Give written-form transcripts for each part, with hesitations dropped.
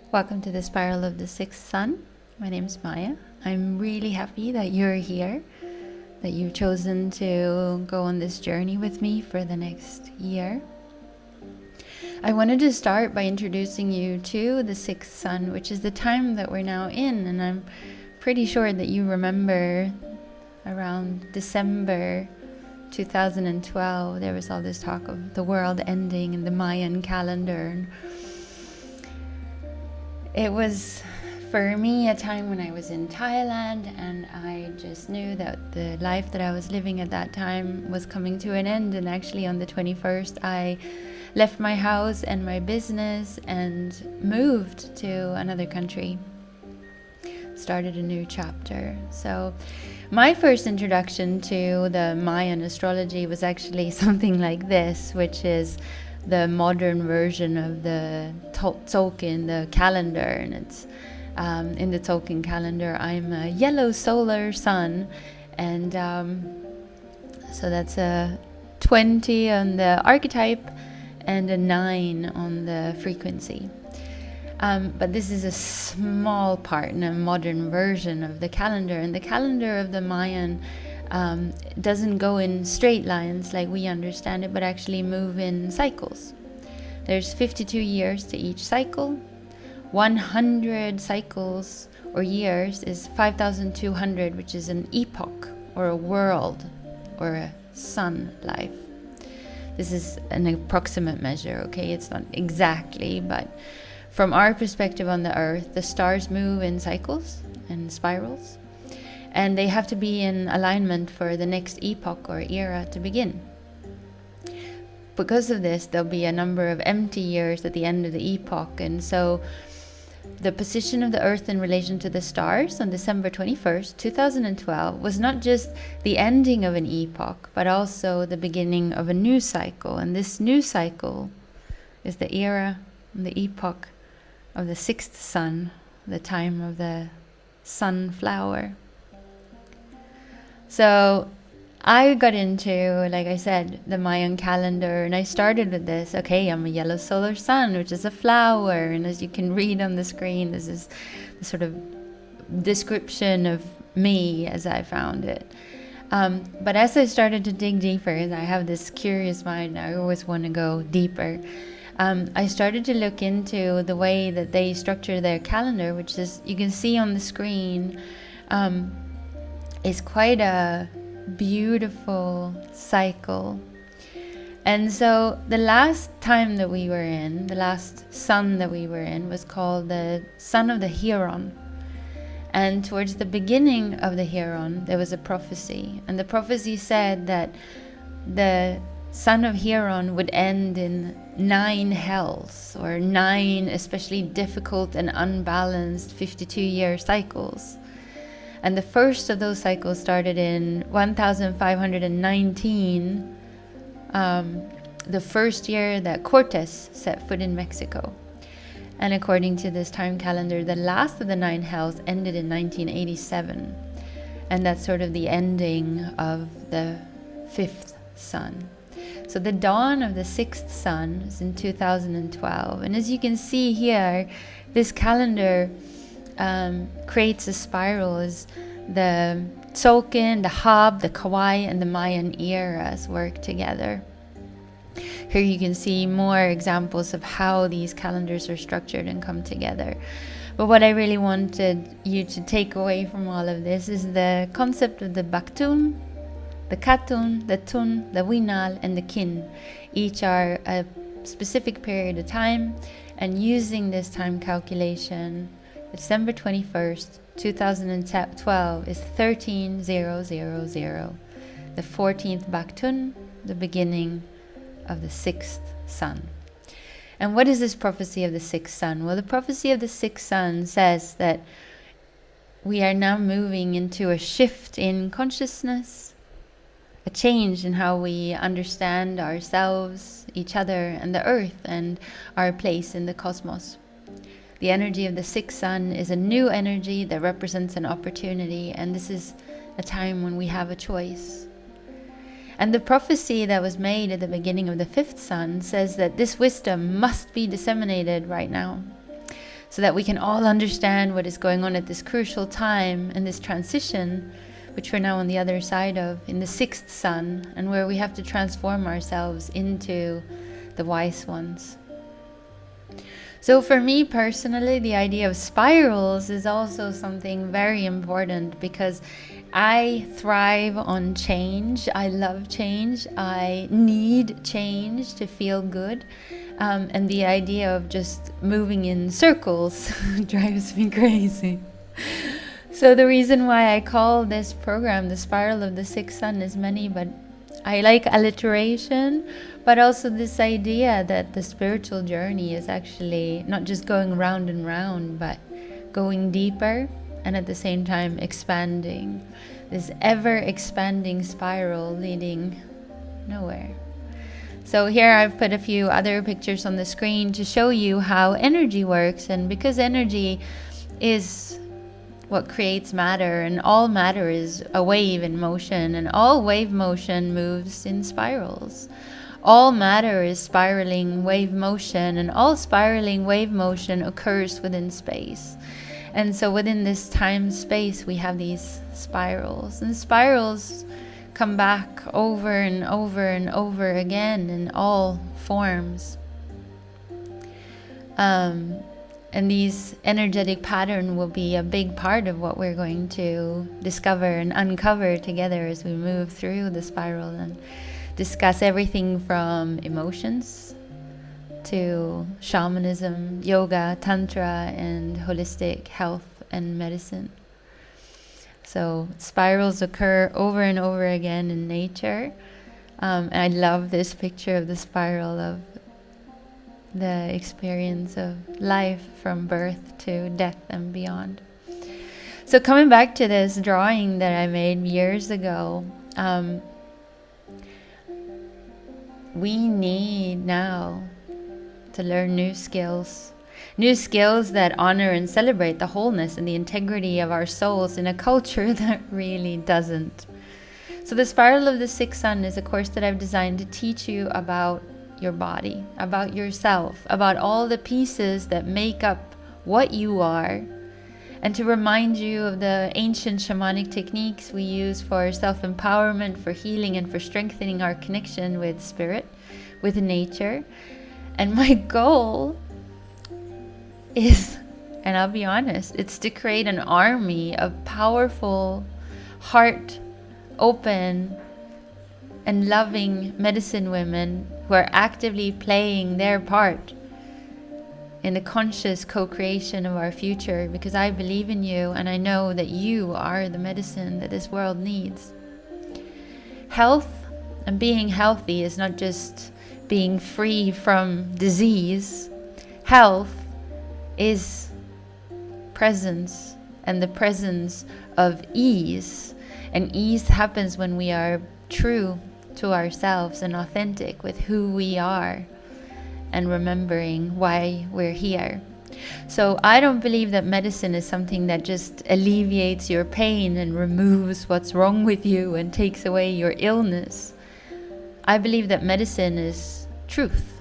Welcome to the Spiral of the Sixth Sun. My name is Maya. I'm really happy that you're here, that you've chosen to go on this journey with me for the next year. I wanted to start by introducing you to the sixth sun, which is the time that we're now in, and I'm pretty sure that you remember around December 2012 there was all this talk of the world ending in the Mayan calendar. And it was, for me, a time when I was in Thailand, and I just knew that the life that I was living at that time was coming to an end. And actually on the 21st, I left my house and my business and moved to another country, started a new chapter. So my first introduction to the Mayan astrology was actually something like this, which is the modern version of the Tzolk'in, the calendar. And it's in the Tzolk'in calendar, I'm a yellow solar sun, and so that's a 20 on the archetype and a 9 on the frequency. But this is a small part in a modern version of the calendar. And the calendar of the Mayan doesn't go in straight lines like we understand it, but actually move in cycles. There's 52 years to each cycle. 100 cycles or years is 5,200, which is an epoch or a world or a sun life. This is an approximate measure, okay? It's not exactly, but from our perspective on the earth, the stars move in cycles and spirals, and they have to be in alignment for the next epoch or era to begin. Because of this, there'll be a number of empty years at the end of the epoch. And so the position of the earth in relation to the stars on December 21st, 2012 was not just the ending of an epoch, but also the beginning of a new cycle. And this new cycle is the era and the epoch of the sixth sun, the time of the sunflower. So I got into, like I said, the Mayan calendar, and I started with this. Okay, I'm a yellow solar sun, which is a flower, and as you can read on the screen, this is the sort of description of me as I found it. But as I started to dig deeper, and I have this curious mind, I always want to go deeper. I started to look into the way that they structure their calendar, which is, you can see on the screen, is quite a beautiful cycle. And so the last time that we were in, the last sun that we were in, was called the Sun of the Heron. And towards the beginning of the Heron, there was a prophecy. And the prophecy said that the Sun of Heron would end in 9 hells, or 9 especially difficult and unbalanced 52-year cycles. And the first of those cycles started in 1519, the first year that Cortes set foot in Mexico. And according to this time calendar, the last of the 9 hells ended in 1987. And that's sort of the ending of the 5th sun. So the dawn of the 6th sun is in 2012. And as you can see here, this calendar creates a spiral as the Tzolk'in, the Hab, the Kauai, and the Mayan eras work together. Here you can see more examples of how these calendars are structured and come together. But what I really wanted you to take away from all of this is the concept of the Baktun, the Katun, the Tun, the Winal, and the Kin. Each are a specific period of time, and using this time calculation, December 21st, 2012 is 13000, the 14th Baktun, the beginning of the 6th sun. And what is this prophecy of the 6th sun? Well, the prophecy of the 6th sun says that we are now moving into a shift in consciousness, a change in how we understand ourselves, each other, and the earth, and our place in the cosmos. The energy of the sixth sun is a new energy that represents an opportunity, and this is a time when we have a choice. And the prophecy that was made at the beginning of the fifth sun says that this wisdom must be disseminated right now. so that we can all understand what is going on at this crucial time and this transition, which we're now on the other side of, in the sixth sun, and where we have to transform ourselves into the wise ones. So for me personally, the idea of spirals is also something very important, because I thrive on change. I love change. I need change to feel good. And the idea of just moving in circles drives me crazy. So the reason why I call this program the Spiral of the Sixth Sun is many, but I like alliteration, but also this idea that the spiritual journey is actually not just going round and round, but going deeper and at the same time expanding. This ever expanding spiral leading nowhere. So here I've put a few other pictures on the screen to show you how energy works, and because energy is what creates matter, and all matter is a wave in motion, and all wave motion moves in spirals. All matter is spiraling wave motion, and all spiraling wave motion occurs within space. And so within this time space we have these spirals, and spirals come back over and over and over again in all forms. And these energetic pattern will be a big part of what we're going to discover and uncover together as we move through the spiral and discuss everything from emotions to shamanism, yoga, tantra, and holistic health and medicine. So spirals occur over and over again in nature. And I love this picture of the spiral of the experience of life from birth to death and beyond. So coming back to this drawing that I made years ago, we need now to learn new skills that honor and celebrate the wholeness and the integrity of our souls in a culture that really doesn't. So the Spiral of the Sixth Sun is a course that I've designed to teach you about your body, about yourself, about all the pieces that make up what you are, and to remind you of the ancient shamanic techniques we use for self-empowerment, for healing, and for strengthening our connection with spirit, with nature. And my goal is, and I'll be honest, it's to create an army of powerful, heart open and loving medicine women who are actively playing their part in the conscious co-creation of our future, because I believe in you and I know that you are the medicine that this world needs. Health and being healthy is not just being free from disease. Health is presence, and the presence of ease. And ease happens when we are true to ourselves and authentic with who we are and remembering why we're here. So I don't believe that medicine is something that just alleviates your pain and removes what's wrong with you and takes away your illness. I believe that medicine is truth.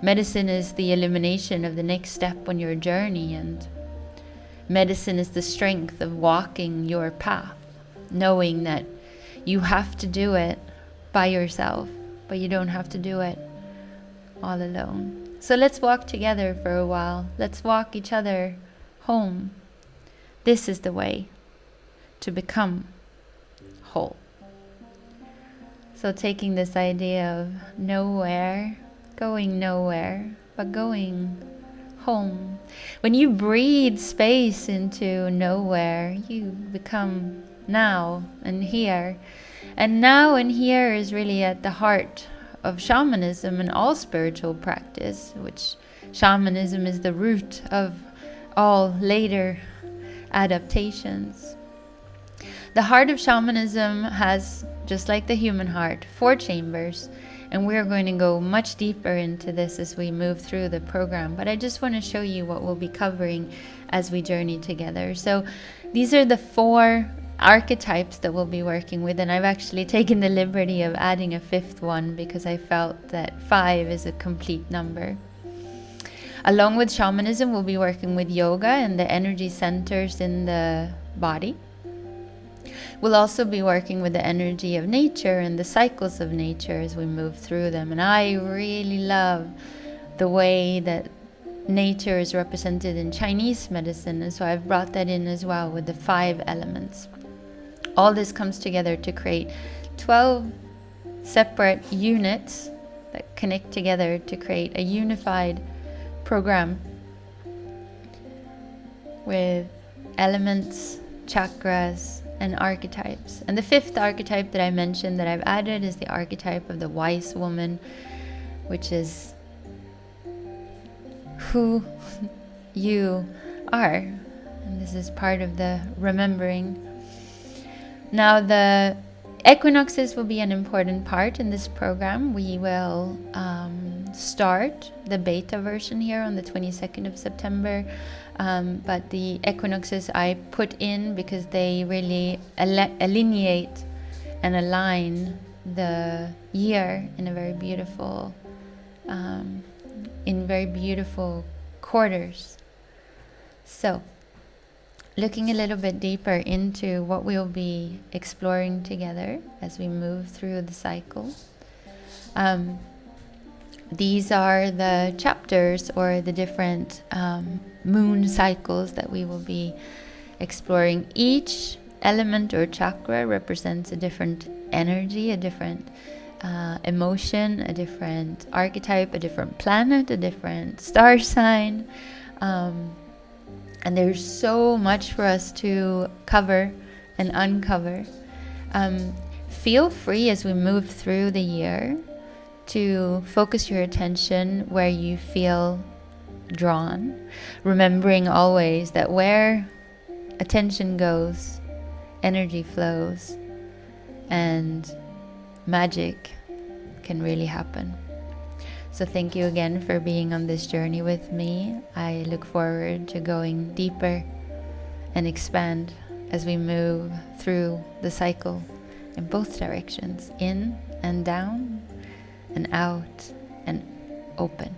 Medicine is the illumination of the next step on your journey, and medicine is the strength of walking your path, knowing that you have to do it by yourself, but you don't have to do it all alone. So let's walk together for a while. Let's walk each other home. This is the way to become whole. So taking this idea of nowhere, going nowhere, but going home. When you breathe space into nowhere, you become now and here. And now and here is really at the heart of shamanism and all spiritual practice, which shamanism is the root of all later adaptations. The heart of shamanism has, just like the human heart, 4 chambers, and we're going to go much deeper into this as we move through the program. But I just want to show you what we'll be covering as we journey together. So these are the 4 archetypes that we'll be working with, and I've actually taken the liberty of adding a 5th one because I felt that 5 is a complete number. Along with shamanism, we'll be working with yoga and the energy centers in the body. We'll also be working with the energy of nature and the cycles of nature as we move through them. And I really love the way that nature is represented in Chinese medicine, and so I've brought that in as well with the 5 elements. All this comes together to create 12 separate units that connect together to create a unified program with elements, chakras, and archetypes. And the 5th archetype that I mentioned that I've added is the archetype of the wise woman, which is who you are. And this is part of the remembering. Now, the equinoxes will be an important part in this program. We will start the beta version here on the 22nd of September. But the equinoxes I put in because they really alineate and align the year in a very beautiful, in very beautiful quarters. So, looking a little bit deeper into what we'll be exploring together as we move through the cycle. These are the chapters or the different moon cycles that we will be exploring. Each element or chakra represents a different energy, a different emotion, a different archetype, a different planet, a different star sign. And there's so much for us to cover and uncover. Feel free as we move through the year to focus your attention where you feel drawn, remembering always that where attention goes, energy flows, and magic can really happen. So thank you again for being on this journey with me. I look forward to going deeper and expand as we move through the cycle in both directions, in and down, and out and open.